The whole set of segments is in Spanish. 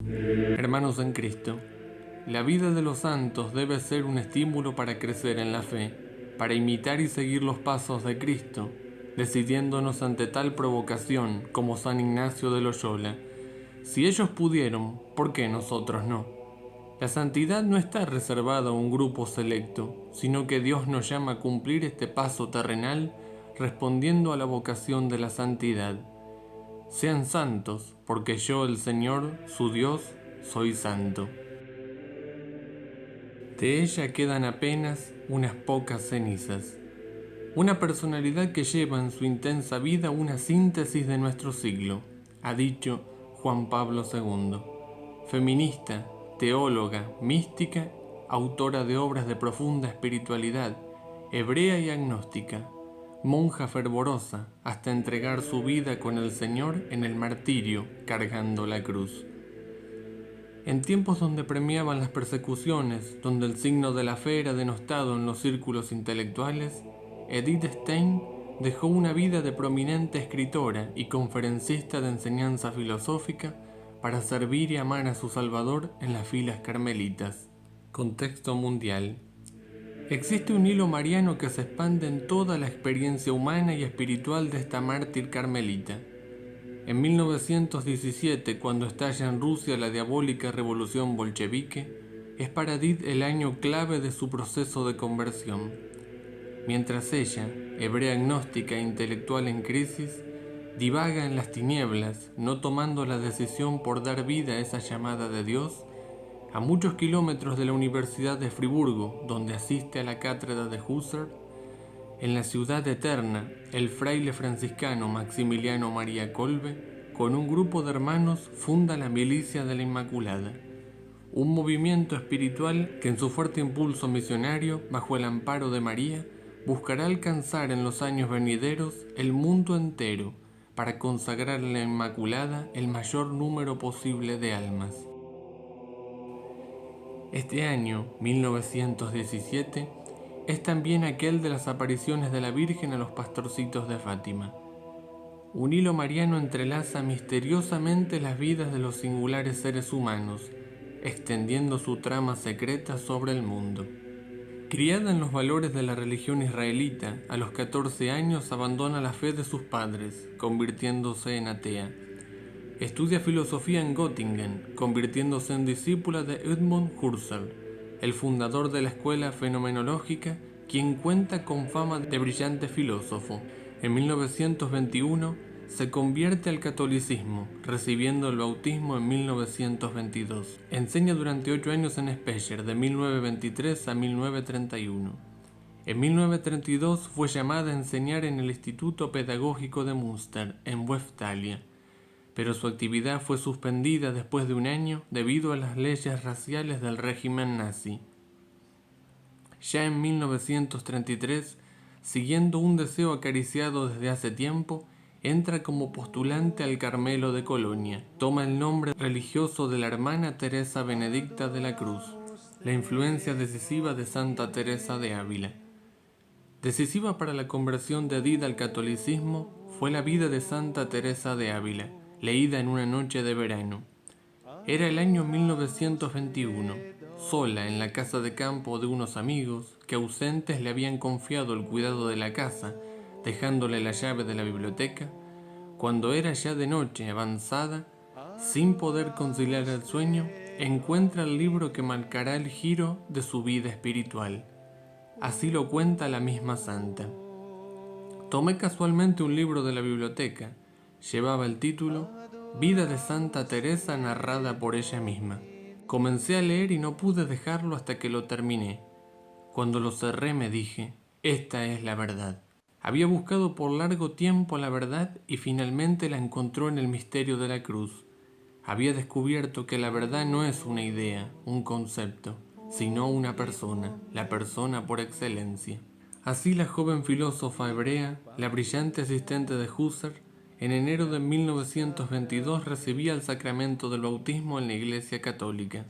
Hermanos en Cristo, la vida de los santos debe ser un estímulo para crecer en la fe, para imitar y seguir los pasos de Cristo, decidiéndonos ante tal provocación como San Ignacio de Loyola. Si ellos pudieron, ¿por qué nosotros no? La santidad no está reservada a un grupo selecto, sino que Dios nos llama a cumplir este paso terrenal respondiendo a la vocación de la santidad. Sean santos, porque yo, el Señor, su Dios, soy santo. De ella quedan apenas unas pocas cenizas. Una personalidad que lleva en su intensa vida una síntesis de nuestro siglo, ha dicho Juan Pablo II. Feminista, teóloga, mística, autora de obras de profunda espiritualidad, hebrea y agnóstica, monja fervorosa hasta entregar su vida con el Señor en el martirio cargando la cruz. En tiempos donde premiaban las persecuciones, donde el signo de la fe era denostado en los círculos intelectuales, Edith Stein dejó una vida de prominente escritora y conferencista de enseñanza filosófica para servir y amar a su Salvador en las filas carmelitas. Contexto mundial. Existe un hilo mariano que se expande en toda la experiencia humana y espiritual de esta mártir carmelita. En 1917, cuando estalla en Rusia la diabólica revolución bolchevique, es para Edith el año clave de su proceso de conversión. Mientras ella, hebrea agnóstica e intelectual en crisis, divaga en las tinieblas, no tomando la decisión por dar vida a esa llamada de Dios, a muchos kilómetros de la Universidad de Friburgo, donde asiste a la cátedra de Husserl, en la ciudad eterna, el fraile franciscano Maximiliano María Kolbe, con un grupo de hermanos, funda la Milicia de la Inmaculada, un movimiento espiritual que en su fuerte impulso misionario, bajo el amparo de María, buscará alcanzar en los años venideros el mundo entero para consagrar a la Inmaculada el mayor número posible de almas. Este año, 1917, es también aquel de las apariciones de la Virgen a los pastorcitos de Fátima. Un hilo mariano entrelaza misteriosamente las vidas de los singulares seres humanos, extendiendo su trama secreta sobre el mundo. Criada en los valores de la religión israelita, a los 14 años abandona la fe de sus padres, convirtiéndose en atea. Estudia filosofía en Göttingen, convirtiéndose en discípula de Edmund Husserl, el fundador de la escuela fenomenológica, quien cuenta con fama de brillante filósofo. En 1921 se convierte al catolicismo, recibiendo el bautismo en 1922. Enseña durante 8 años en Speyer, de 1923 a 1931. En 1932 fue llamada a enseñar en el Instituto Pedagógico de Münster, en Westfalia, pero su actividad fue suspendida después de un año debido a las leyes raciales del régimen nazi. Ya en 1933, siguiendo un deseo acariciado desde hace tiempo, entra como postulante al Carmelo de Colonia. Toma el nombre religioso de la hermana Teresa Benedicta de la Cruz, la influencia decisiva de Santa Teresa de Ávila. Decisiva para la conversión de Edith al catolicismo fue la vida de Santa Teresa de Ávila, leída en una noche de verano. Era el año 1921, sola en la casa de campo de unos amigos que ausentes le habían confiado el cuidado de la casa, dejándole la llave de la biblioteca, cuando era ya de noche avanzada, sin poder conciliar el sueño, encuentra el libro que marcará el giro de su vida espiritual. Así lo cuenta la misma santa. Tomé casualmente un libro de la biblioteca. Llevaba el título Vida de Santa Teresa narrada por ella misma. Comencé a leer y no pude dejarlo hasta que lo terminé. Cuando lo cerré me dije, esta es la verdad. Había buscado por largo tiempo la verdad y finalmente la encontró en el misterio de la cruz. Había descubierto que la verdad no es una idea, un concepto, sino una persona, la persona por excelencia. Así la joven filósofa hebrea, la brillante asistente de Husserl, en enero de 1922 recibía el sacramento del bautismo en la Iglesia Católica.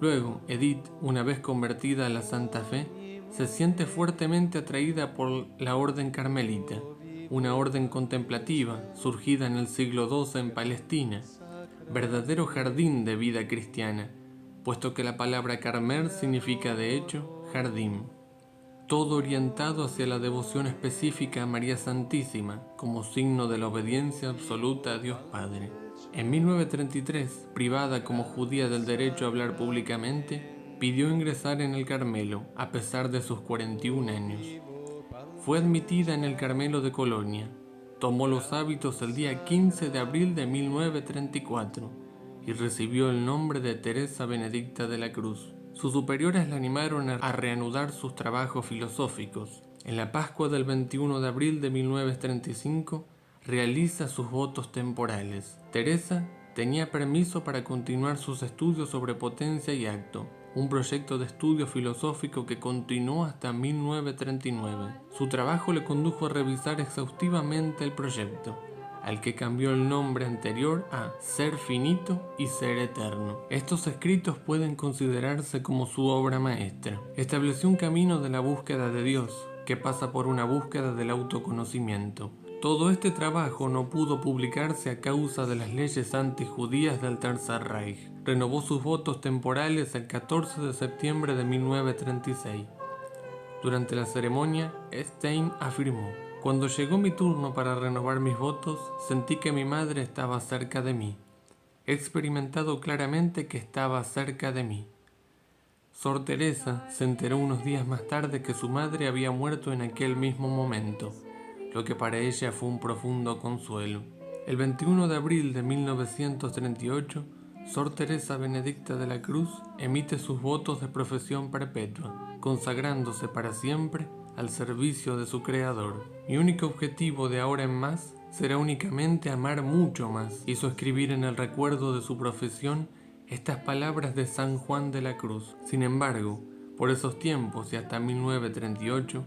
Luego, Edith, una vez convertida a la Santa Fe, se siente fuertemente atraída por la Orden Carmelita, una orden contemplativa surgida en el siglo XII en Palestina. verdadero jardín de vida cristiana, puesto que la palabra Carmel significa de hecho jardín. Todo orientado hacia la devoción específica a María Santísima como signo de la obediencia absoluta a Dios Padre. En 1933, privada como judía del derecho a hablar públicamente, pidió ingresar en el Carmelo a pesar de sus 41 años. Fue admitida en el Carmelo de Colonia, tomó los hábitos el día 15 de abril de 1934 y recibió el nombre de Teresa Benedicta de la Cruz. Sus superiores la animaron a reanudar sus trabajos filosóficos. En la Pascua del 21 de abril de 1935 realiza sus votos temporales. Teresa tenía permiso para continuar sus estudios sobre potencia y acto, un proyecto de estudio filosófico que continuó hasta 1939. Su trabajo le condujo a revisar exhaustivamente el proyecto, al que cambió el nombre anterior a Ser Finito y Ser Eterno. Estos escritos pueden considerarse como su obra maestra. Estableció un camino de la búsqueda de Dios, que pasa por una búsqueda del autoconocimiento. Todo este trabajo no pudo publicarse a causa de las leyes antijudías del Tercer Reich. Renovó sus votos temporales el 14 de septiembre de 1936. Durante la ceremonia, Stein afirmó: «Cuando llegó mi turno para renovar mis votos, sentí que mi madre estaba cerca de mí. He experimentado claramente que estaba cerca de mí». Sor Teresa se enteró unos días más tarde que su madre había muerto en aquel mismo momento, lo que para ella fue un profundo consuelo. El 21 de abril de 1938, Sor Teresa Benedicta de la Cruz emite sus votos de profesión perpetua, consagrándose para siempre al servicio de su Creador. Mi único objetivo de ahora en más será únicamente amar mucho más. Hizo escribir en el recuerdo de su profesión estas palabras de San Juan de la Cruz. Sin embargo, por esos tiempos y hasta 1938,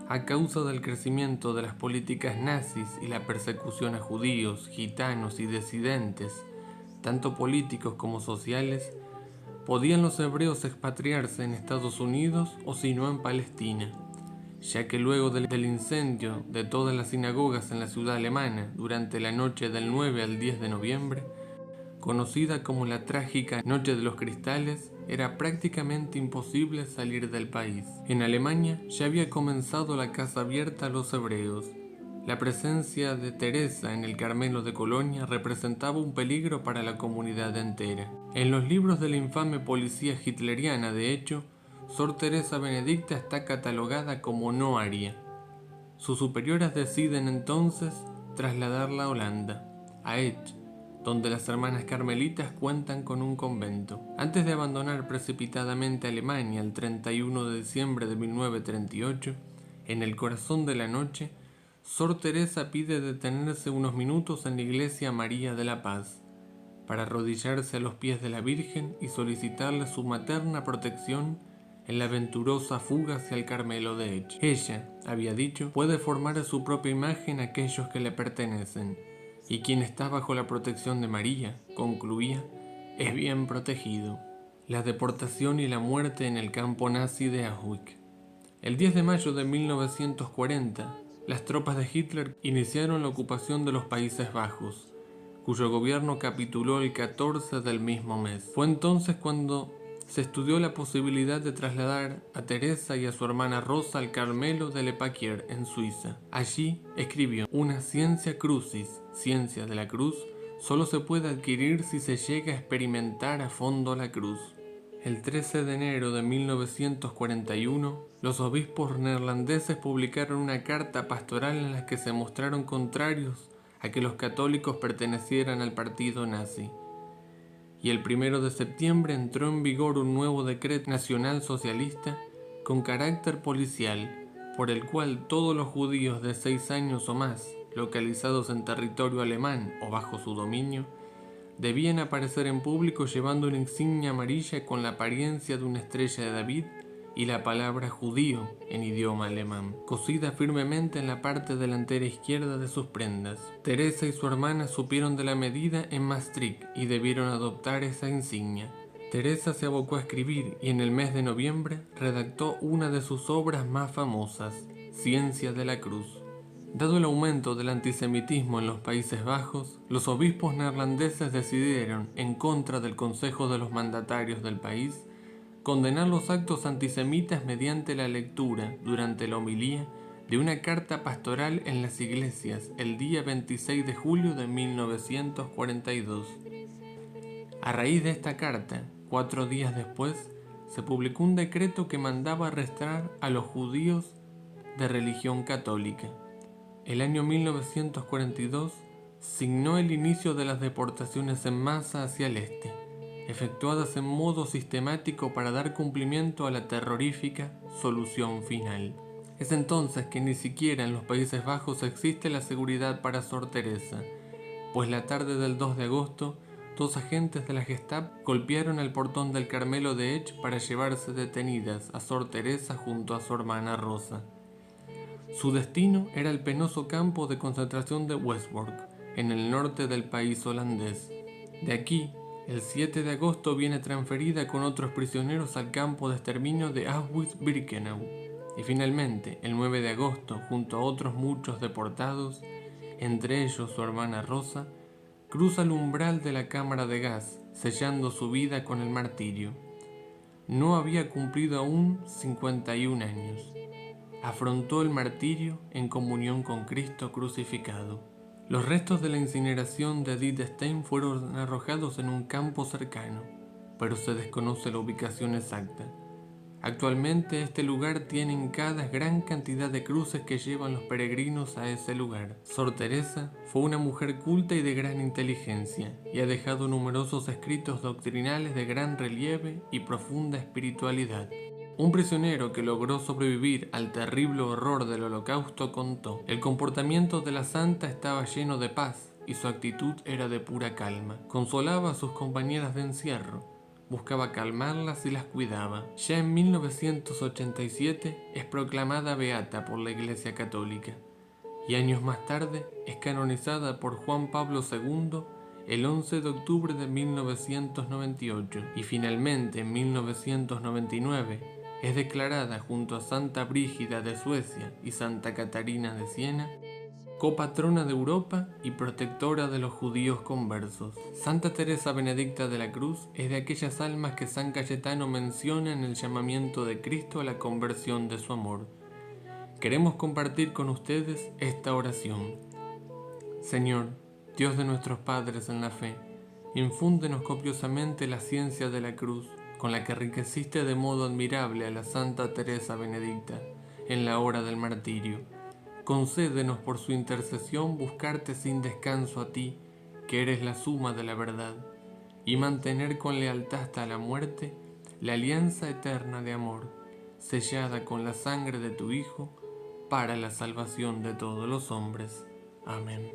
a causa del crecimiento de las políticas nazis y la persecución a judíos, gitanos y disidentes, tanto políticos como sociales, podían los hebreos expatriarse en Estados Unidos o si no en Palestina, ya que luego del incendio de todas las sinagogas en la ciudad alemana durante la noche del 9 al 10 de noviembre, conocida como la trágica Noche de los Cristales, era prácticamente imposible salir del país. En Alemania ya había comenzado la casa abierta a los hebreos. La presencia de Teresa en el Carmelo de Colonia representaba un peligro para la comunidad entera. En los libros de la infame policía hitleriana, de hecho, Sor Teresa Benedicta está catalogada como no aria. Sus superiores deciden entonces trasladarla a Holanda, a Esch, donde las hermanas carmelitas cuentan con un convento. Antes de abandonar precipitadamente Alemania el 31 de diciembre de 1938, en el corazón de la noche, Sor Teresa pide detenerse unos minutos en la iglesia María de la Paz, para arrodillarse a los pies de la Virgen y solicitarle su materna protección en la aventurosa fuga hacia el Carmelo de Esch. Ella, había dicho, puede formar a su propia imagen aquellos que le pertenecen, y quien está bajo la protección de María, concluía, es bien protegido. La deportación y la muerte en el campo nazi de Auschwitz. El 10 de mayo de 1940, las tropas de Hitler iniciaron la ocupación de los Países Bajos, cuyo gobierno capituló el 14 del mismo mes. Fue entonces cuando se estudió la posibilidad de trasladar a Teresa y a su hermana Rosa al Carmelo de Le Paquier, en Suiza. Allí escribió: «Una ciencia crucis, ciencia de la cruz, solo se puede adquirir si se llega a experimentar a fondo la cruz». El 13 de enero de 1941, los obispos neerlandeses publicaron una carta pastoral en la que se mostraron contrarios a que los católicos pertenecieran al partido nazi. Y el 1 de septiembre entró en vigor un nuevo decreto nacional socialista con carácter policial, por el cual todos los judíos de 6 años o más, localizados en territorio alemán o bajo su dominio, debían aparecer en público llevando una insignia amarilla con la apariencia de una estrella de David y la palabra judío en idioma alemán, cosida firmemente en la parte delantera izquierda de sus prendas. Teresa y su hermana supieron de la medida en Maastricht y debieron adoptar esa insignia. Teresa se abocó a escribir y en el mes de noviembre redactó una de sus obras más famosas, Ciencia de la Cruz. Dado el aumento del antisemitismo en los Países Bajos, los obispos neerlandeses decidieron, en contra del Consejo de los Mandatarios del país, condenar los actos antisemitas mediante la lectura, durante la homilía, de una carta pastoral en las iglesias el día 26 de julio de 1942. A raíz de esta carta, 4 días después, se publicó un decreto que mandaba arrestar a los judíos de religión católica. El año 1942 signó el inicio de las deportaciones en masa hacia el este, efectuadas en modo sistemático para dar cumplimiento a la terrorífica solución final. Es entonces que ni siquiera en los Países Bajos existe la seguridad para Sor Teresa, pues la tarde del 2 de agosto, 2 agentes de la Gestapo golpearon al portón del Carmelo de Ech para llevarse detenidas a Sor Teresa junto a su hermana Rosa. Su destino era el penoso campo de concentración de Westbork, en el norte del país holandés. De aquí, el 7 de agosto viene transferida con otros prisioneros al campo de exterminio de Auschwitz-Birkenau. Y finalmente, el 9 de agosto, junto a otros muchos deportados, entre ellos su hermana Rosa, cruza el umbral de la cámara de gas, sellando su vida con el martirio. No había cumplido aún 51 años. Afrontó el martirio en comunión con Cristo crucificado. Los restos de la incineración de Edith Stein fueron arrojados en un campo cercano, pero se desconoce la ubicación exacta. Actualmente este lugar tiene hincadas gran cantidad de cruces que llevan los peregrinos a ese lugar. Sor Teresa fue una mujer culta y de gran inteligencia, y ha dejado numerosos escritos doctrinales de gran relieve y profunda espiritualidad. Un prisionero que logró sobrevivir al terrible horror del Holocausto contó: el comportamiento de la santa estaba lleno de paz y su actitud era de pura calma. Consolaba a sus compañeras de encierro, buscaba calmarlas y las cuidaba. Ya en 1987 es proclamada beata por la Iglesia Católica y años más tarde es canonizada por Juan Pablo II el 11 de octubre de 1998 y finalmente en 1999 es declarada junto a Santa Brígida de Suecia y Santa Catarina de Siena copatrona de Europa y protectora de los judíos conversos. Santa Teresa Benedicta de la Cruz es de aquellas almas que San Cayetano menciona en el llamamiento de Cristo a la conversión de su amor. Queremos compartir con ustedes esta oración. Señor, Dios de nuestros padres en la fe, infúndenos copiosamente la ciencia de la cruz, con la que enriqueciste de modo admirable a la Santa Teresa Benedicta en la hora del martirio. Concédenos por su intercesión buscarte sin descanso a ti, que eres la suma de la verdad, y mantener con lealtad hasta la muerte la alianza eterna de amor, sellada con la sangre de tu Hijo, para la salvación de todos los hombres. Amén.